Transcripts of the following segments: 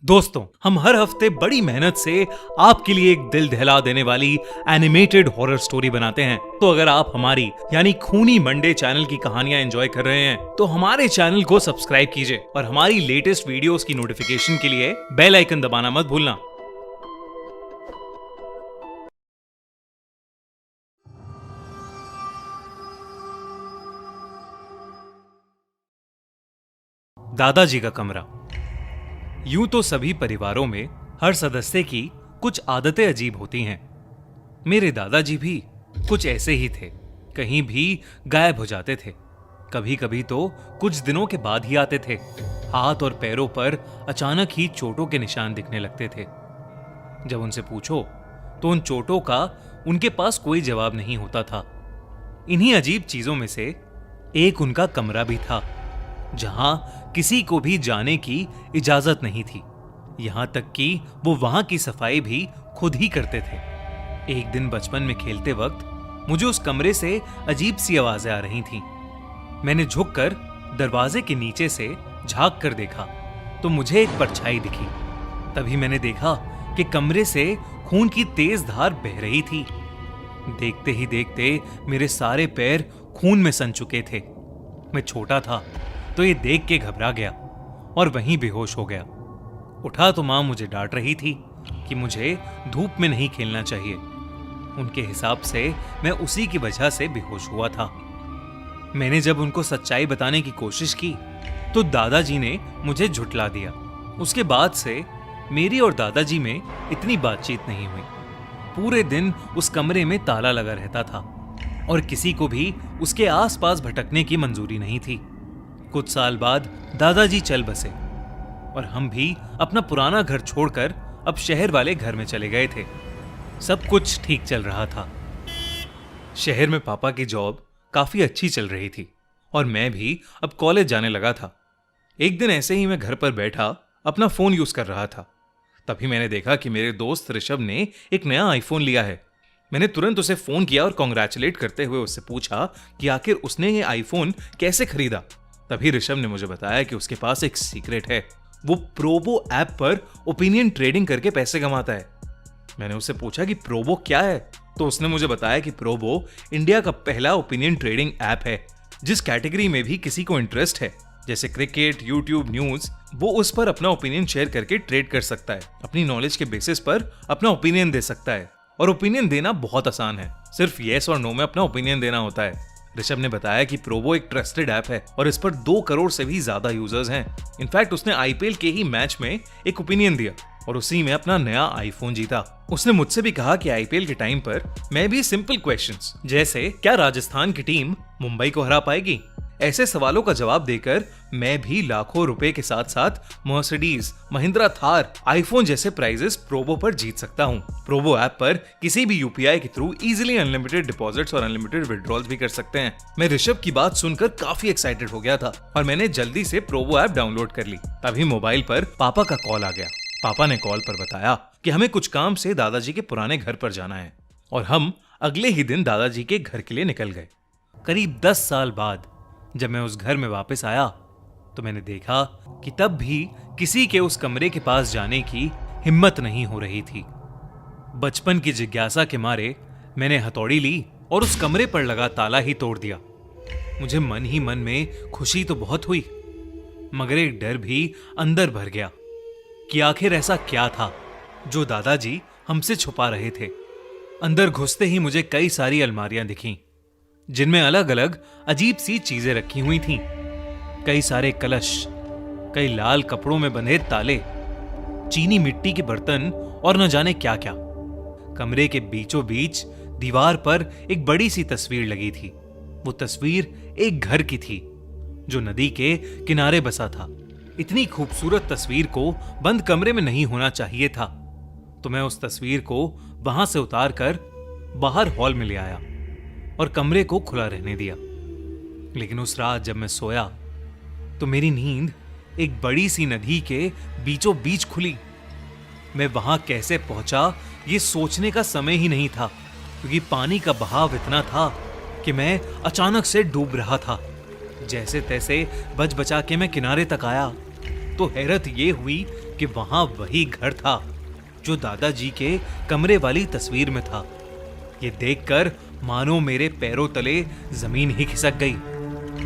दोस्तों, हम हर हफ्ते बड़ी मेहनत से आपके लिए एक दिल दहला देने वाली एनिमेटेड हॉरर स्टोरी बनाते हैं। तो अगर आप हमारी यानी खूनी मंडे चैनल की कहानियां एंजॉय कर रहे हैं तो हमारे चैनल को सब्सक्राइब कीजिए और हमारी लेटेस्ट वीडियोस की नोटिफिकेशन के लिए बेल आइकन दबाना मत भूलना। दादाजी का कमरा। यूं तो सभी परिवारों में हर सदस्य की कुछ आदतें अजीब होती हैं। मेरे दादाजी भी कुछ ऐसे ही थे। कहीं भी गायब हो जाते थे। कभी कभी तो कुछ दिनों के बाद ही आते थे। हाथ और पैरों पर अचानक ही चोटों के निशान दिखने लगते थे। जब उनसे पूछो तो उन चोटों का उनके पास कोई जवाब नहीं होता था। इन्हीं अजीब चीजों में से एक उनका कमरा भी था, जहां किसी को भी जाने की इजाजत नहीं थी। यहां तक कि वो वहां की सफाई भी खुद ही करते थे। एक दिन बचपन में खेलते वक्त मुझे उस कमरे से अजीब सी आवाजें आ रही थीं। मैंने झुककर दरवाजे के नीचे से झांक कर देखा तो मुझे एक परछाई दिखी। तभी मैंने देखा कि कमरे से खून की तेज धार बह रही थी। देखते ही देखते मेरे सारे पैर खून में सन चुके थे। मैं छोटा था तो ये देख के घबरा गया और वहीं बेहोश हो गया। उठा तो मां मुझे डांट रही थी कि मुझे धूप में नहीं खेलना चाहिए। उनके हिसाब से मैं उसी की वजह से बेहोश हुआ था। मैंने जब उनको सच्चाई बताने की कोशिश की तो दादाजी ने मुझे झुठला दिया। उसके बाद से मेरी और दादाजी में इतनी बातचीत नहीं हुई। पूरे दिन उस कमरे में ताला लगा रहता था और किसी को भी उसके आसपास भटकने की मंजूरी नहीं थी। कुछ साल बाद दादाजी चल बसे और हम भी अपना पुराना घर छोड़कर अब शहर वाले घर में चले गए थे। सब कुछ ठीक चल रहा था। शहर में पापा की जॉब काफी अच्छी चल रही थी और मैं भी अब कॉलेज जाने लगा था। एक दिन ऐसे ही मैं घर पर बैठा अपना फोन यूज कर रहा था। तभी मैंने देखा कि मेरे दोस्त ऋषभ ने एक नया आईफोन लिया है। मैंने तुरंत उसे फोन किया और कॉन्ग्रेचुलेट करते हुए उससे पूछा कि आखिर उसने ये आईफोन कैसे खरीदा। तभी ऋषभ ने मुझे बताया कि उसके पास एक सीक्रेट है। वो प्रोबो ऐप पर ओपिनियन ट्रेडिंग करके पैसे कमाता है। मैंने उससे पूछा कि प्रोबो क्या है, तो उसने मुझे बताया कि प्रोबो इंडिया का पहला ओपिनियन ट्रेडिंग ऐप है। जिस कैटेगरी में भी किसी को इंटरेस्ट है, जैसे क्रिकेट, यूट्यूब, न्यूज, वो उस पर अपना ओपिनियन शेयर करके ट्रेड कर सकता है। अपनी नॉलेज के बेसिस पर अपना ओपिनियन दे सकता है और ओपिनियन देना बहुत आसान है। सिर्फ येस और नो में अपना ओपिनियन देना होता है। ऋषभ ने बताया कि प्रोबो एक ट्रस्टेड ऐप है और इस पर 2 करोड़ से भी ज्यादा यूजर्स हैं। इनफैक्ट उसने आईपीएल के ही मैच में एक ओपिनियन दिया और उसी में अपना नया आईफोन जीता। उसने मुझसे भी कहा कि आईपीएल के टाइम पर मैं भी सिंपल क्वेश्चंस जैसे क्या राजस्थान की टीम मुंबई को हरा पाएगी, ऐसे सवालों का जवाब देकर मैं भी लाखों रुपए के साथ साथ मर्सिडीज, महिंद्रा थार, आईफोन जैसे प्राइजेस प्रोबो पर जीत सकता हूँ। प्रोबो ऐप पर किसी भी यूपीआई के थ्रू इजीली अनलिमिटेड डिपॉजिट्स और अनलिमिटेड विड्रॉल्स भी कर सकते हैं। मैं ऋषभ की बात सुनकर काफी एक्साइटेड हो गया था और मैंने जल्दी से प्रोबो ऐप डाउनलोड कर ली। तभी मोबाइल पर पापा का कॉल आ गया। पापा ने कॉल पर बताया कि हमें कुछ काम से दादाजी के पुराने घर पर जाना है और हम अगले ही दिन दादाजी के घर के लिए निकल गए। करीब 10 साल बाद जब मैं उस घर में वापस आया तो मैंने देखा कि तब भी किसी के उस कमरे के पास जाने की हिम्मत नहीं हो रही थी। बचपन की जिज्ञासा के मारे मैंने हथौड़ी ली और उस कमरे पर लगा ताला ही तोड़ दिया। मुझे मन ही मन में खुशी तो बहुत हुई, मगर एक डर भी अंदर भर गया कि आखिर ऐसा क्या था जो दादाजी हमसे छुपा रहे थे। अंदर घुसते ही मुझे कई सारी अलमारियां दिखीं, जिनमें अलग अलग अजीब सी चीजें रखी हुई थीं। कई सारे कलश, कई लाल कपड़ों में बंधे ताले, चीनी मिट्टी के बर्तन और न जाने क्या क्या। कमरे के बीचों बीच दीवार पर एक बड़ी सी तस्वीर लगी थी। वो तस्वीर एक घर की थी जो नदी के किनारे बसा था। इतनी खूबसूरत तस्वीर को बंद कमरे में नहीं होना चाहिए था, तो मैं उस तस्वीर को वहां से उतार कर बाहर हॉल में ले आया और कमरे को खुला रहने दिया। लेकिन उस रात जब मैं सोया तो मेरी नींद एक बड़ी सी नदी के बीचों बीच खुली। मैं वहां कैसे पहुंचा ये सोचने का समय ही नहीं था, क्योंकि पानी का बहाव इतना था कि मैं अचानक से डूब रहा था। जैसे तैसे बच बचा के मैं किनारे तक आया तो हैरत ये हुई कि वहां वही घर था जो दादाजी के कमरे वाली तस्वीर में था। ये देखकर मानो मेरे पैरों तले जमीन ही खिसक गई,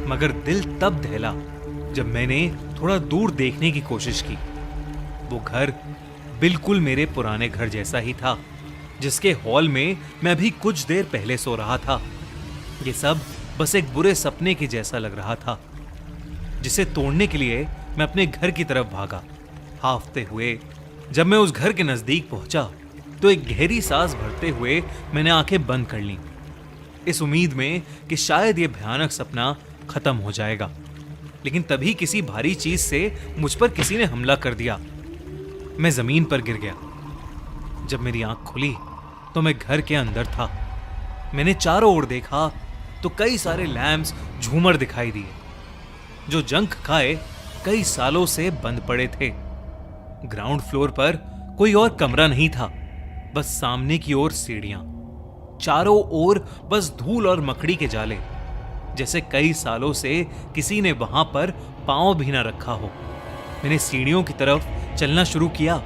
मगर दिल तब दहला जब मैंने थोड़ा दूर देखने की कोशिश की। वो घर बिल्कुल मेरे पुराने घर जैसा ही था, जिसके हॉल में मैं अभी कुछ देर पहले सो रहा था। ये सब बस एक बुरे सपने के जैसा लग रहा था, जिसे तोड़ने के लिए मैं अपने घर की तरफ भागा। हांफते हुए जब मैं उस घर के नजदीक पहुंचा तो एक गहरी सांस भरते हुए मैंने आंखें बंद कर लीं, इस उम्मीद में कि शायद ये भयानक सपना खत्म हो जाएगा। लेकिन तभी किसी भारी चीज से मुझ पर किसी ने हमला कर दिया। मैं जमीन पर गिर गया। जब मेरी आंख खुली तो मैं घर के अंदर था। मैंने चारों ओर देखा तो कई सारे लैंप्स, झूमर दिखाई दिए जो जंग खाए कई सालों से बंद पड़े थे। ग्राउंड फ्लोर पर कोई और कमरा नहीं था, बस सामने की ओर सीढ़ियां, चारों ओर बस धूल और मकड़ी के जाले, जैसे कई सालों से किसी ने वहां पर पांव भी ना रखा हो। मैंने सीढ़ियों की तरफ चलना शुरू किया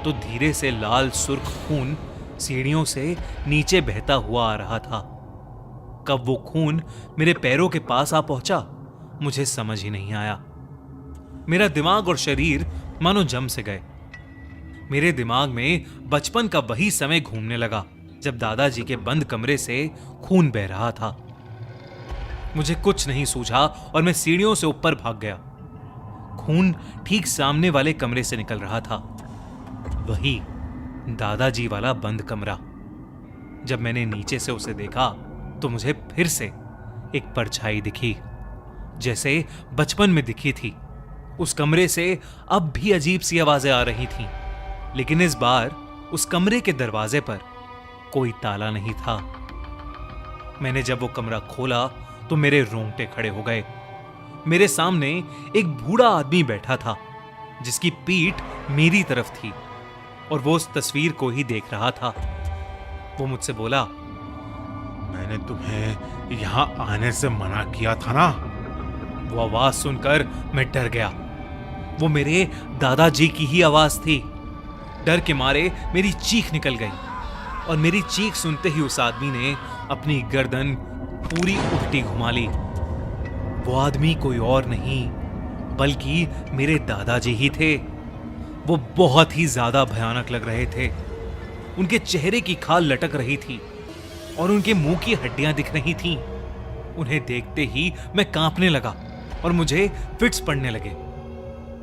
तो धीरे से लाल सुर्ख खून सीढ़ियों से नीचे बहता हुआ आ रहा था। कब वो खून मेरे पैरों के पास आ पहुंचा मुझे समझ ही नहीं आया। मेरा दिमाग और शरीर मानो जम से गए। मेरे दिमाग में बचपन का वही समय घूमने लगा जब दादाजी के बंद कमरे से खून बह रहा था। मुझे कुछ नहीं सूझा और मैं सीढ़ियों से ऊपर भाग गया। खून ठीक सामने वाले कमरे से निकल रहा था, वही दादाजी वाला बंद कमरा। जब मैंने नीचे से उसे देखा तो मुझे फिर से एक परछाई दिखी, जैसे बचपन में दिखी थी। उस कमरे से अब भी अजीब सी आवाजें आ रही थीं, लेकिन इस बार उस कमरे के दरवाजे पर कोई ताला नहीं था। मैंने जब वो कमरा खोला तो मेरे रोंगटे खड़े हो गए। मेरे सामने एक बूढ़ा आदमी बैठा था, जिसकी पीठ मेरी तरफ थी और वो उस तस्वीर को ही देख रहा था। वो मुझसे बोला, मैंने तुम्हें यहां आने से मना किया था ना। वो आवाज सुनकर मैं डर गया। वो मेरे दादाजी की ही आवाज थी। डर के मारे मेरी चीख निकल गई और मेरी चीख सुनते ही उस आदमी ने अपनी गर्दन पूरी उल्टी घुमा ली। वो आदमी कोई और नहीं बल्कि मेरे दादाजी ही थे। वो बहुत ही ज्यादा भयानक लग रहे थे। उनके चेहरे की खाल लटक रही थी और उनके मुंह की हड्डियां दिख रही थीं। उन्हें देखते ही मैं कांपने लगा और मुझे फिट्स पड़ने लगे।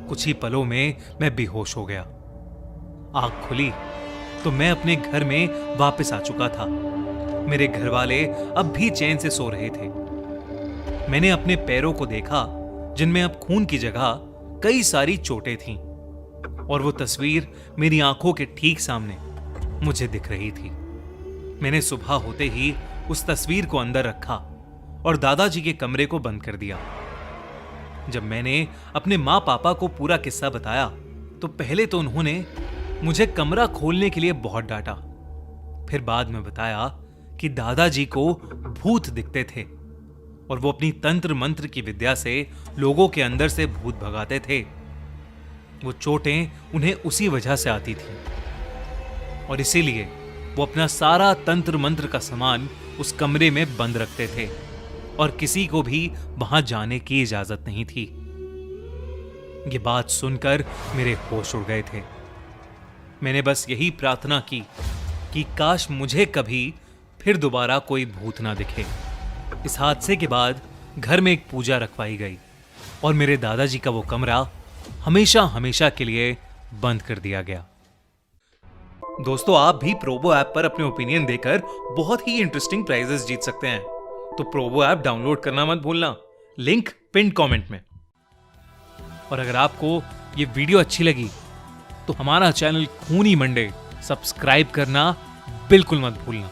कुछ ही पलों में मैं बेहोश हो गया। आंख खुली तो मैं अपने घर में वापस आ चुका था। मेरे घर वाले अब भी चैन से सो रहे थे। मैंने अपने पैरों को देखा, जिनमें अब खून की जगह कई सारी चोटें थीं, और वो तस्वीर मेरी आंखों के ठीक सामने मुझे दिख रही थी। मैंने सुबह होते ही उस तस्वीर को अंदर रखा और दादाजी के कमरे को बंद कर दिया। जब मैंने अपने माँ पापा को पूरा किस्सा बताया तो पहले तो उन्होंने मुझे कमरा खोलने के लिए बहुत डांटा। फिर बाद में बताया कि दादाजी को भूत दिखते थे और वो अपनी तंत्र मंत्र की विद्या से लोगों के अंदर से भूत भगाते थे। वो चोटें उन्हें उसी वजह से आती थी और इसीलिए वो अपना सारा तंत्र मंत्र का सामान उस कमरे में बंद रखते थे और किसी को भी वहां जाने की इजाजत नहीं थी। ये बात सुनकर मेरे होश उड़ गए थे। मैंने बस यही प्रार्थना की कि काश मुझे कभी फिर दोबारा कोई भूत ना दिखे। इस हादसे के बाद घर में एक पूजा रखवाई गई और मेरे दादाजी का वो कमरा हमेशा हमेशा के लिए बंद कर दिया गया। दोस्तों, आप भी प्रोबो ऐप पर अपने ओपिनियन देकर बहुत ही इंटरेस्टिंग प्राइजेस जीत सकते हैं। तो प्रोबो ऐप डाउनलोड करना मत भूलना, लिंक पिन कमेंट में। और अगर आपको ये वीडियो अच्छी लगी तो हमारा चैनल खूनी मंडे सब्सक्राइब करना बिल्कुल मत भूलना।